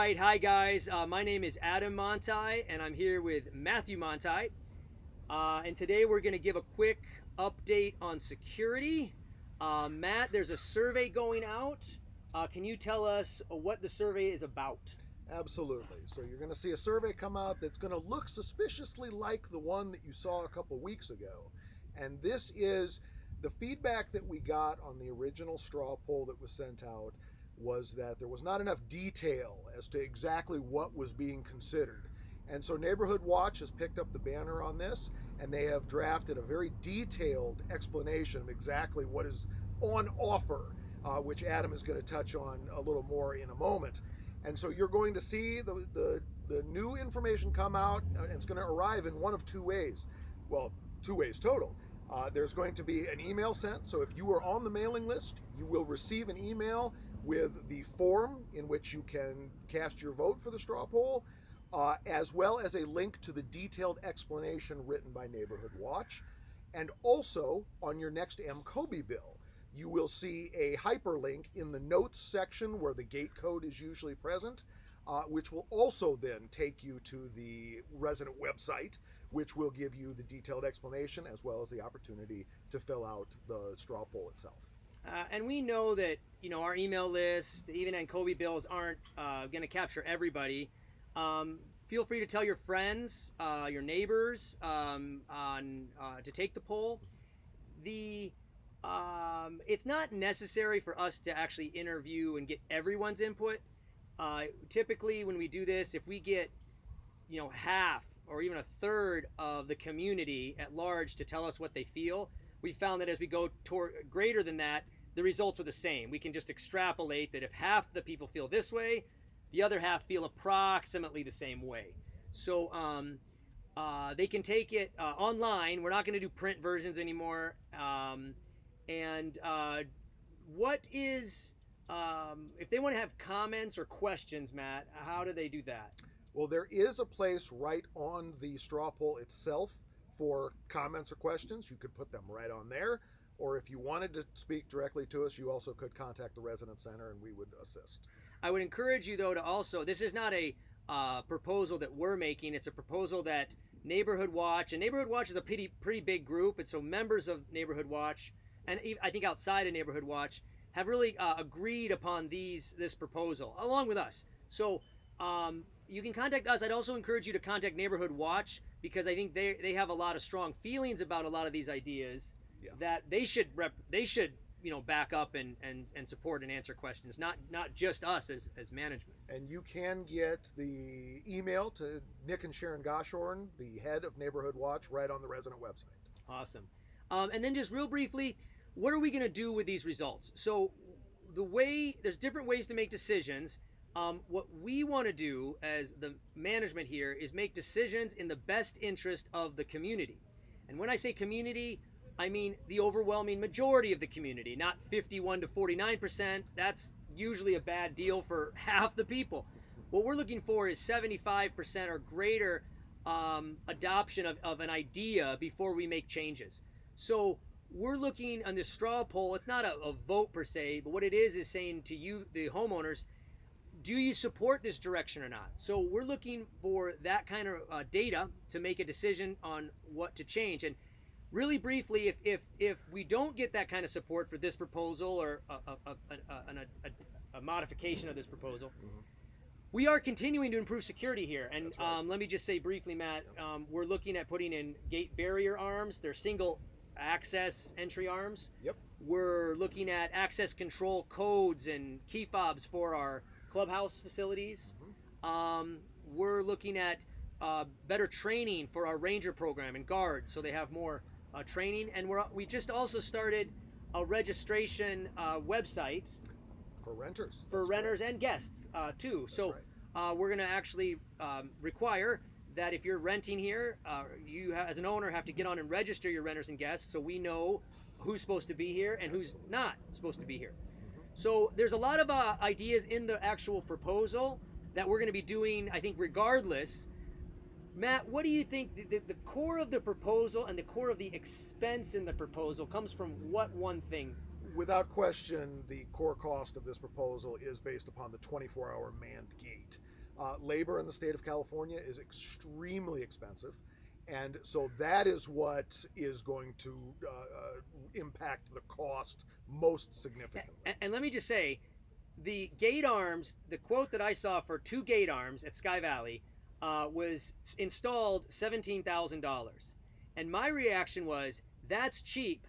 right, hi guys. My name is Adam Monti, and I'm here with Matthew Monti. And today we're going to give a quick update on security. Matt, there's a survey going out. Can you tell us what the survey is about? Absolutely. So you're going to see a survey come out that's going to look suspiciously like the one that you saw a couple weeks ago. And this is the feedback that we got on the original straw poll that was sent out was that there was not enough detail as to exactly what was being considered. And so Neighborhood Watch has picked up the banner on this, and they have drafted a very detailed explanation of exactly what is on offer, which Adam is going to touch on a little more in a moment. And so you're going to see the new information come out, and it's going to arrive in one of two ways. Well, two ways total. There's going to be an email sent. So if you are on the mailing list, you will receive an email with the form in which you can cast your vote for the straw poll, as well as a link to the detailed explanation written by Neighborhood Watch. And also on your next MCOBE bill, you will see a hyperlink in the notes section where the gate code is usually present, which will also then take you to the resident website, which will give you the detailed explanation as well as the opportunity to fill out the straw poll itself. And we know that our email list, even MCOBE bills, aren't going to capture everybody. Feel free to tell your friends, your neighbors, to take the poll. It's not necessary for us to actually interview and get everyone's input. Typically, when we do this, if we get half or even a third of the community at large to tell us what they feel, we found that as we go toward greater than that, the results are the same. We can just extrapolate that if half the people feel this way, the other half feel approximately the same way. So they can take it online. We're not going to do print versions anymore. What is, if they want to have comments or questions, Matt, how do they do that? Well, there is a place right on the straw poll itself for comments or questions. You could put them right on there. Or if you wanted to speak directly to us, you also could contact the resident center and we would assist. I would encourage you, though, to also, this is not a proposal that we're making. It's a proposal that Neighborhood Watch, and Neighborhood Watch is a pretty big group, and so members of Neighborhood Watch, and I think outside of Neighborhood Watch, have really agreed upon this proposal, along with us. So you can contact us. I'd also encourage you to contact Neighborhood Watch, because I think they have a lot of strong feelings about a lot of these ideas that they should back up and support and answer questions, not just us as management. And you can get the email to Nick and Sharon Goshorn, the head of Neighborhood Watch, right on the resident website. Awesome. And then just real briefly, what are we going to do with these results? So there's different ways to make decisions. What we want to do as the management here is make decisions in the best interest of the community. And when I say community, I mean the overwhelming majority of the community, not 51 to 49%. That's usually a bad deal for half the people. What we're looking for is 75% or greater adoption of an idea before we make changes. So we're looking on the straw poll. It's not a vote per se, but what it is saying to you, the homeowners, do you support this direction or not? So we're looking for that kind of data to make a decision on what to change. And really briefly, if we don't get that kind of support for this proposal or a modification of this proposal, we are continuing to improve security here. And right. Let me just say briefly, Matt, we're looking at putting in gate barrier arms. They're single access entry arms. Yep. We're looking at access control codes and key fobs for our clubhouse facilities. We're looking at better training for our ranger program and guards, so they have more training. And we just also started a registration website for renters. For renters and guests too. That's so right. We're going to actually require that if you're renting here, you as an owner have to get on and register your renters and guests, so we know who's supposed to be here and who's not supposed to be here. So there's a lot of ideas in the actual proposal that we're going to be doing, I think, regardless. Matt, what do you think the core of the proposal and the core of the expense in the proposal comes from what one thing? Without question, the core cost of this proposal is based upon the 24-hour manned gate. Labor in the state of California is extremely expensive. And so that is what is going to impact the cost most significantly. And let me just say, the gate arms, the quote that I saw for 2 gate arms at Sky Valley was installed $17,000. And my reaction was, that's cheap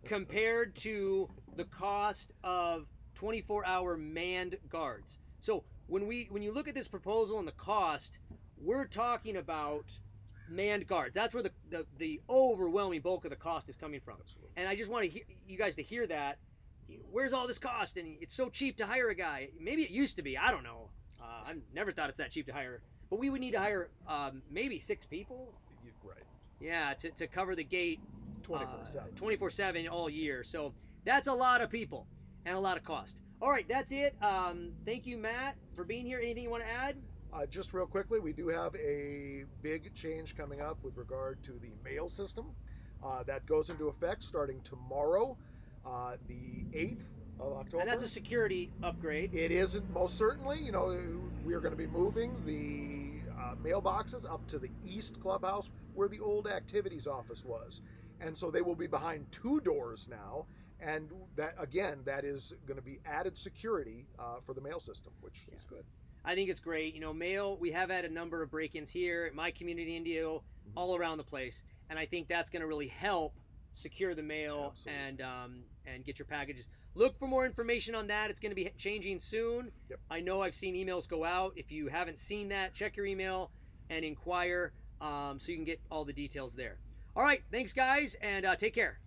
compared to the cost of 24-hour manned guards. So when you look at this proposal and the cost, we're talking about manned guards. That's where the overwhelming bulk of the cost is coming from. Absolutely. And I just want you guys to hear that. Where's all this cost? And it's so cheap to hire a guy. Maybe it used to be. I don't know. I've never thought it's that cheap to hire. But we would need to hire maybe 6 people. Right. Yeah, to cover the gate 24/7. 24/7 all year. So that's a lot of people and a lot of cost. All right, that's it. Thank you, Matt, for being here. Anything you want to add? Just real quickly, we do have a big change coming up with regard to the mail system. That goes into effect starting tomorrow, the 8th of October. And that's a security upgrade. It isn't, most certainly. You know, we are going to be moving the mailboxes up to the East Clubhouse where the old activities office was. And so they will be behind 2 doors now. And that, again, that is going to be added security for the mail system, which is good. I think it's great. You know, mail, we have had a number of break-ins here, my community, Indio, all around the place. And I think that's going to really help secure the mail and get your packages. Look for more information on that. It's going to be changing soon. Yep. I know I've seen emails go out. If you haven't seen that, check your email and inquire so you can get all the details there. All right. Thanks, guys, and take care.